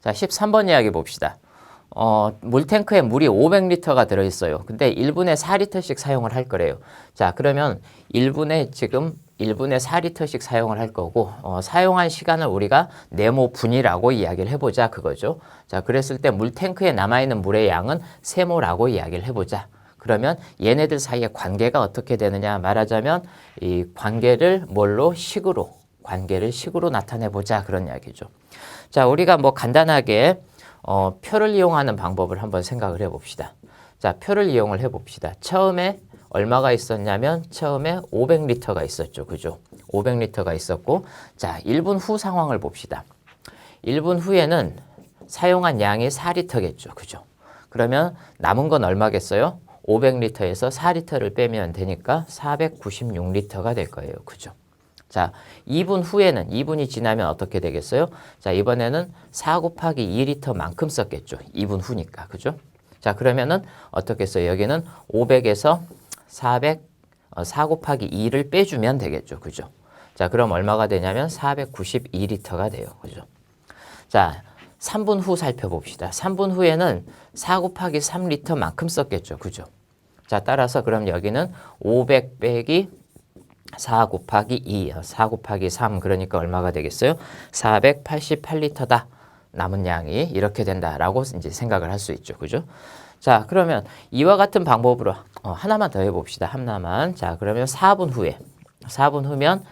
자, 13번 이야기 봅시다. 물탱크에 물이 500리터가 들어있어요. 근데 1분에 4리터씩 사용을 할 거래요. 자, 그러면 1분에 4리터씩 사용을 할 거고, 사용한 시간을 우리가 네모분이라고 이야기를 해보자 그거죠. 자, 그랬을 때 물탱크에 남아있는 물의 양은 세모라고 이야기를 해보자. 그러면 얘네들 사이의 관계가 어떻게 되느냐 말하자면 이 관계를 관계를 식으로 나타내보자 그런 이야기죠. 자, 우리가 뭐 간단하게 표를 이용하는 방법을 한번 생각을 해봅시다. 자, 표를 이용을 해봅시다. 처음에 얼마가 있었냐면 처음에 500리터가 있었죠. 그죠? 500리터가 있었고, 자, 1분 후 상황을 봅시다. 1분 후에는 사용한 양이 4리터겠죠. 그죠? 그러면 남은 건 얼마겠어요? 500리터에서 4리터를 빼면 되니까 496리터가 될 거예요. 그죠? 자, 2분 후에는 2분이 지나면 어떻게 되겠어요? 자, 이번에는 4 곱하기 2리터만큼 썼겠죠. 2분 후니까. 그죠? 자, 그러면은 어떻게 써요? 여기는 500에서 4 곱하기 2를 빼주면 되겠죠. 그죠? 자, 그럼 얼마가 되냐면 492리터가 돼요. 그죠? 자, 3분 후 살펴봅시다. 3분 후에는 4 곱하기 3리터만큼 썼겠죠. 그죠? 자, 따라서 그럼 여기는 500 빼기 4 곱하기 2, 4 곱하기 3, 그러니까 얼마가 되겠어요? 488리터다. 남은 양이 이렇게 된다라고 이제 생각을 할 수 있죠. 그죠? 자, 그러면 이와 같은 방법으로 하나만 더 해봅시다. 하나만. 자, 그러면 4분 후면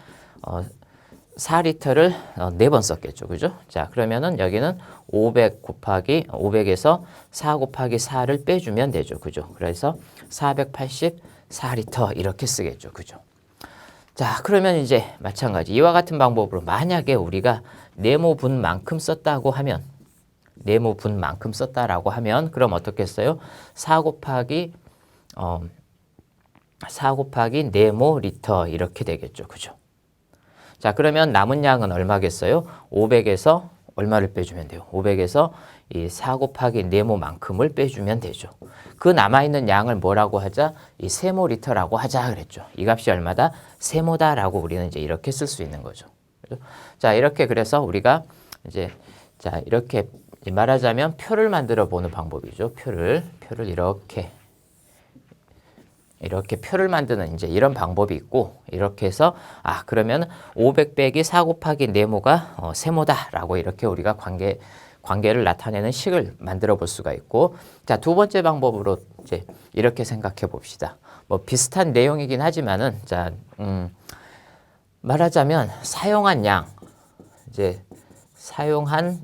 4리터를 4번 썼겠죠. 그죠? 자, 그러면은 여기는 500에서 4 곱하기 4를 빼주면 되죠. 그죠? 그래서 484리터 이렇게 쓰겠죠. 그죠? 자, 그러면 이제 마찬가지 이와 같은 방법으로 만약에 우리가 네모분만큼 썼다고 하면 그럼 어떻겠어요? 4 곱하기 네모리터 이렇게 되겠죠. 그죠? 자, 그러면 남은 양은 얼마겠어요? 500에서 얼마를 빼주면 돼요? 500에서 이 4 곱하기 네모만큼을 빼주면 되죠. 그 남아있는 양을 뭐라고 하자? 이 세모리터라고 하자 그랬죠. 이 값이 얼마다? 세모다라고 우리는 이제 이렇게 쓸 수 있는 거죠. 그죠? 자, 이렇게 그래서 우리가 이제 자, 이렇게 말하자면 표를 만들어 보는 방법이죠. 표를 이렇게 표를 만드는 이제 이런 방법이 있고, 이렇게 해서 그러면 500 빼기 4 곱하기 네모가 세모다라고 이렇게 우리가 관계를 나타내는 식을 만들어 볼 수가 있고, 자, 두 번째 방법으로 이제 이렇게 생각해 봅시다. 뭐 비슷한 내용이긴 하지만은 자, 말하자면 사용한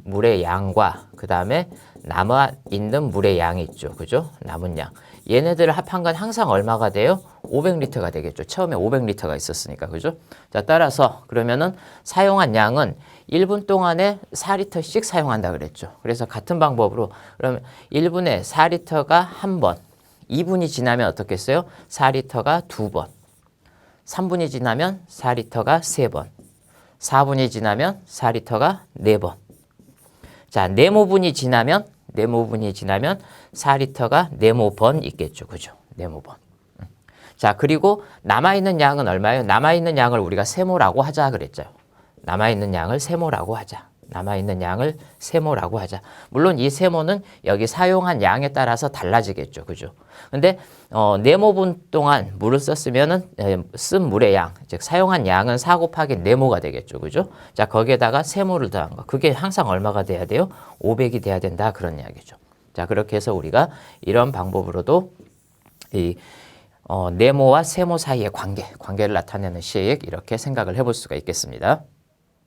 물의 양과 그 다음에 남아 있는 물의 양이 있죠. 그죠? 남은 양. 얘네들을 합한 건 항상 얼마가 돼요? 500리터가 되겠죠. 처음에 500리터가 있었으니까. 그죠? 자, 따라서 그러면은 사용한 양은 1분 동안에 4리터씩 사용한다 그랬죠. 그래서 같은 방법으로 그러면 1분에 4리터가 한 번, 2분이 지나면 어떻겠어요? 4리터가 두 번, 3분이 지나면 4리터가 세 번, 4분이 지나면 4리터가 네 번. 자, 네모분이 지나면 4리터가 네모번 있겠죠. 그죠? 네모번. 자, 그리고 남아있는 양은 얼마예요? 남아있는 양을 우리가 세모라고 하자 그랬죠. 남아있는 양을 세모라고 하자. 물론 이 세모는 여기 사용한 양에 따라서 달라지겠죠. 그죠? 근데 네모분 동안 물을 썼으면은 쓴 물의 양, 즉 사용한 양은 4 곱하기 네모가 되겠죠. 그죠? 자, 거기에다가 세모를 더한 거. 그게 항상 얼마가 돼야 돼요? 500이 돼야 된다. 그런 이야기죠. 자, 그렇게 해서 우리가 이런 방법으로도 이 네모와 세모 사이의 관계를 나타내는 식 이렇게 생각을 해볼 수가 있겠습니다.